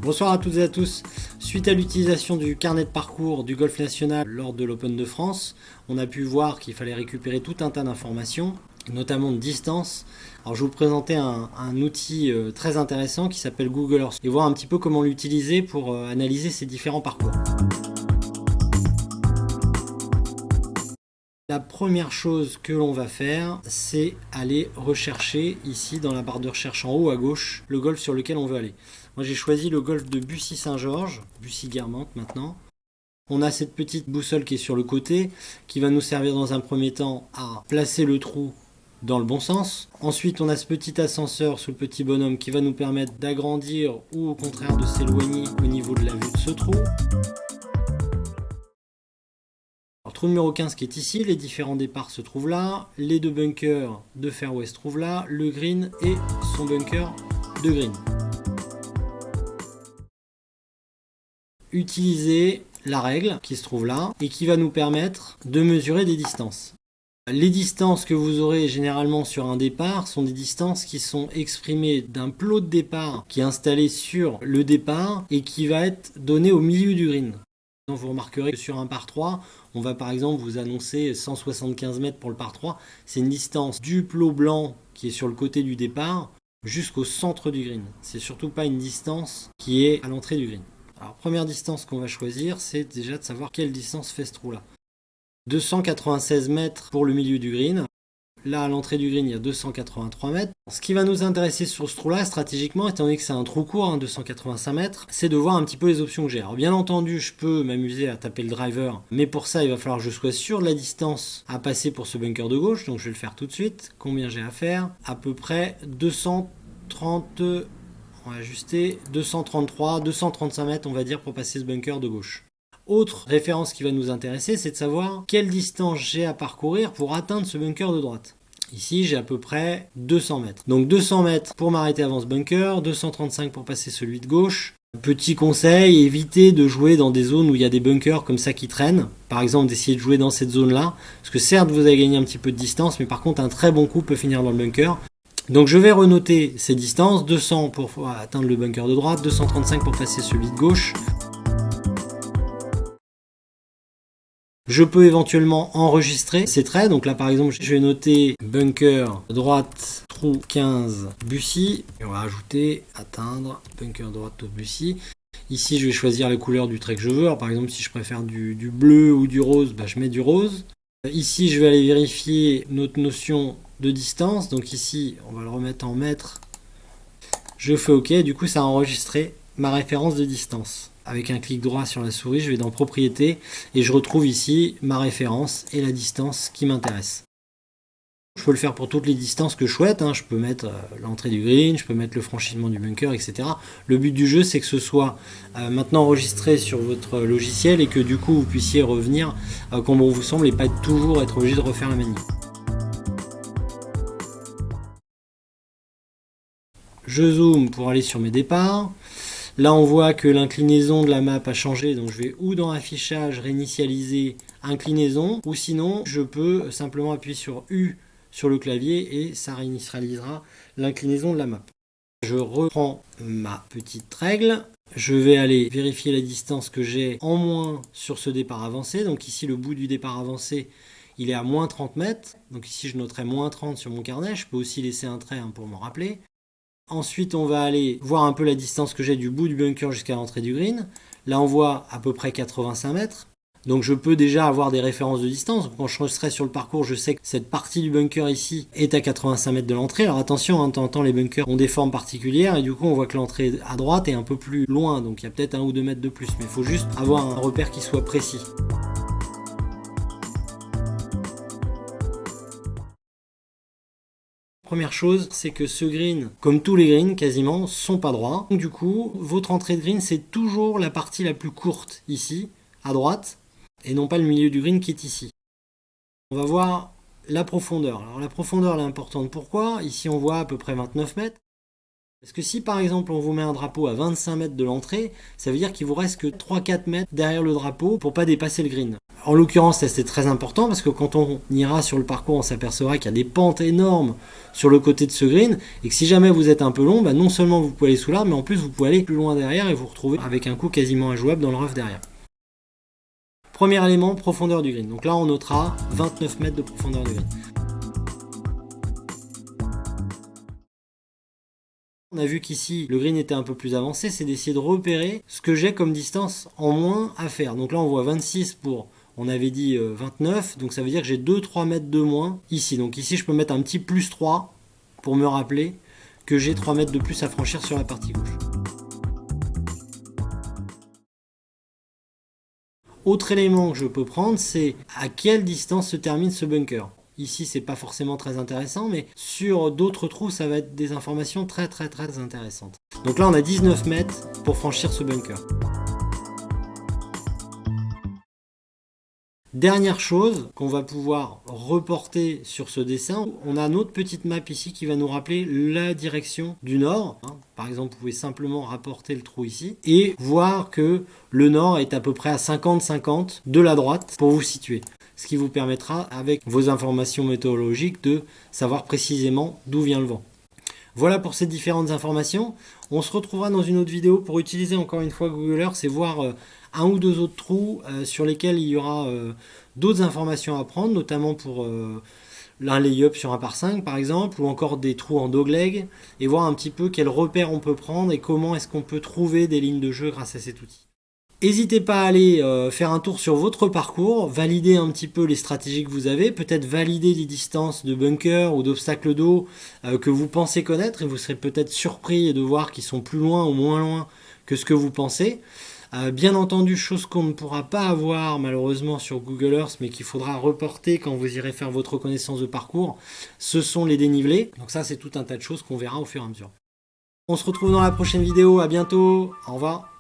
Bonsoir à toutes et à tous. Suite à l'utilisation du carnet de parcours du Golf National lors de l'Open de France, on a pu voir qu'il fallait récupérer tout un tas d'informations, notamment de distance. Alors je vais vous présenter un outil très intéressant qui s'appelle Google Earth et voir un petit peu comment l'utiliser pour analyser ces différents parcours. La première chose que l'on va faire, c'est aller rechercher ici dans la barre de recherche en haut à gauche le golf sur lequel on veut aller. Moi j'ai choisi le golf de Bussy-Saint-Georges, Bussy-Guermantes maintenant. On a cette petite boussole qui est sur le côté qui va nous servir dans un premier temps à placer le trou dans le bon sens. Ensuite on a ce petit ascenseur sous le petit bonhomme qui va nous permettre d'agrandir ou au contraire de s'éloigner au niveau de la vue de ce trou. Alors, trou numéro 15 qui est ici, les différents départs se trouvent là, les deux bunkers de fairway se trouvent là, le green et son bunker de green. Utiliser la règle qui se trouve là et qui va nous permettre de mesurer des distances. Les distances que vous aurez généralement sur un départ sont des distances qui sont exprimées d'un plot de départ qui est installé sur le départ et qui va être donné au milieu du green. Donc vous remarquerez que sur un par 3, on va par exemple vous annoncer 175 mètres pour le par 3. C'est une distance du plot blanc qui est sur le côté du départ jusqu'au centre du green. C'est surtout pas une distance qui est à l'entrée du green. Alors première distance qu'on va choisir, c'est déjà de savoir quelle distance fait ce trou-là. 296 mètres pour le milieu du green. Là, à l'entrée du green, il y a 283 mètres. Ce qui va nous intéresser sur ce trou-là, stratégiquement, étant donné que c'est un trou court, 285 mètres, c'est de voir un petit peu les options que j'ai. Alors bien entendu, je peux m'amuser à taper le driver, mais pour ça, il va falloir que je sois sûr de la distance à passer pour ce bunker de gauche, donc je vais le faire tout de suite. Combien j'ai à faire? À peu près 230... On va ajuster 233, 235 mètres, on va dire, pour passer ce bunker de gauche. Autre référence qui va nous intéresser, c'est de savoir quelle distance j'ai à parcourir pour atteindre ce bunker de droite. Ici, j'ai à peu près 200 mètres. Donc 200 mètres pour m'arrêter avant ce bunker, 235 pour passer celui de gauche. Petit conseil, évitez de jouer dans des zones où il y a des bunkers comme ça qui traînent. Par exemple, d'essayer de jouer dans cette zone-là. Parce que certes, vous avez gagné un petit peu de distance, mais par contre, un très bon coup peut finir dans le bunker. Donc je vais renoter ces distances, 200 pour atteindre le bunker de droite, 235 pour passer celui de gauche. Je peux éventuellement enregistrer ces traits, donc là par exemple je vais noter bunker droite, trou 15, Bussy, et on va ajouter atteindre bunker droite au Bussy. Ici je vais choisir la couleur du trait que je veux, alors par exemple si je préfère du bleu ou du rose, je mets du rose. Ici je vais aller vérifier notre notion de distance, donc ici on va le remettre en mètres, je fais OK, du coup ça a enregistré ma référence de distance. Avec un clic droit sur la souris, je vais dans propriétés et je retrouve ici ma référence et la distance qui m'intéresse. Je peux le faire pour toutes les distances que je souhaite, je peux mettre l'entrée du green, je peux mettre le franchissement du bunker, etc. Le but du jeu c'est que ce soit maintenant enregistré sur votre logiciel et que du coup vous puissiez revenir comme bon vous semble et pas toujours être obligé de refaire la manip. Je zoome pour aller sur mes départs. Là, on voit que l'inclinaison de la map a changé, donc je vais ou dans affichage réinitialiser inclinaison, ou sinon je peux simplement appuyer sur U sur le clavier et ça réinitialisera l'inclinaison de la map. Je reprends ma petite règle. Je vais aller vérifier la distance que j'ai en moins sur ce départ avancé. Donc ici, le bout du départ avancé, il est à moins 30 mètres. Donc ici, je noterai moins 30 sur mon carnet. Je peux aussi laisser un trait pour me rappeler. Ensuite, on va aller voir un peu la distance que j'ai du bout du bunker jusqu'à l'entrée du green. Là, on voit à peu près 85 mètres. Donc, je peux déjà avoir des références de distance. Quand je serai sur le parcours, je sais que cette partie du bunker ici est à 85 mètres de l'entrée. Alors attention, de temps en temps, les bunkers ont des formes particulières et du coup, on voit que l'entrée à droite est un peu plus loin. Donc, il y a peut-être 1 ou 2 mètres de plus. Mais il faut juste avoir un repère qui soit précis. Première chose, c'est que ce green, comme tous les greens quasiment, sont pas droits. Donc du coup, votre entrée de green, c'est toujours la partie la plus courte ici, à droite, et non pas le milieu du green qui est ici. On va voir la profondeur. Alors la profondeur elle est importante, pourquoi? Ici on voit à peu près 29 mètres. Parce que si par exemple on vous met un drapeau à 25 mètres de l'entrée, ça veut dire qu'il vous reste que 3-4 mètres derrière le drapeau pour pas dépasser le green. En l'occurrence, ça c'est très important parce que quand on ira sur le parcours, on s'apercevra qu'il y a des pentes énormes sur le côté de ce green et que si jamais vous êtes un peu long, non seulement vous pouvez aller sous l'arbre, mais en plus vous pouvez aller plus loin derrière et vous retrouver avec un coup quasiment injouable dans le rough derrière. Premier élément, profondeur du green. Donc là on notera 29 mètres de profondeur du green. On a vu qu'ici, le green était un peu plus avancé, c'est d'essayer de repérer ce que j'ai comme distance en moins à faire. Donc là, on voit 26 pour, on avait dit 29, donc ça veut dire que j'ai 2-3 mètres de moins ici. Donc ici, je peux mettre un petit plus 3 pour me rappeler que j'ai 3 mètres de plus à franchir sur la partie gauche. Autre élément que je peux prendre, c'est à quelle distance se termine ce bunker. Ici, c'est pas forcément très intéressant, mais sur d'autres trous, ça va être des informations très intéressantes. Donc là, on a 19 mètres pour franchir ce bunker. Dernière chose qu'on va pouvoir reporter sur ce dessin, on a notre petite map ici qui va nous rappeler la direction du nord. Par exemple, vous pouvez simplement rapporter le trou ici et voir que le nord est à peu près à 50-50 de la droite pour vous situer. Ce qui vous permettra, avec vos informations météorologiques, de savoir précisément d'où vient le vent. Voilà pour ces différentes informations. On se retrouvera dans une autre vidéo pour utiliser encore une fois Google Earth et voir un ou deux autres trous sur lesquels il y aura d'autres informations à prendre, notamment pour un lay-up sur un par 5 par exemple, ou encore des trous en dogleg, et voir un petit peu quels repères on peut prendre et comment est-ce qu'on peut trouver des lignes de jeu grâce à cet outil. N'hésitez pas à aller faire un tour sur votre parcours, valider un petit peu les stratégies que vous avez, peut-être valider des distances de bunker ou d'obstacles d'eau que vous pensez connaître et vous serez peut-être surpris de voir qu'ils sont plus loin ou moins loin que ce que vous pensez. Bien entendu, chose qu'on ne pourra pas avoir malheureusement sur Google Earth, mais qu'il faudra reporter quand vous irez faire votre reconnaissance de parcours, ce sont les dénivelés. Donc ça, c'est tout un tas de choses qu'on verra au fur et à mesure. On se retrouve dans la prochaine vidéo, à bientôt, au revoir.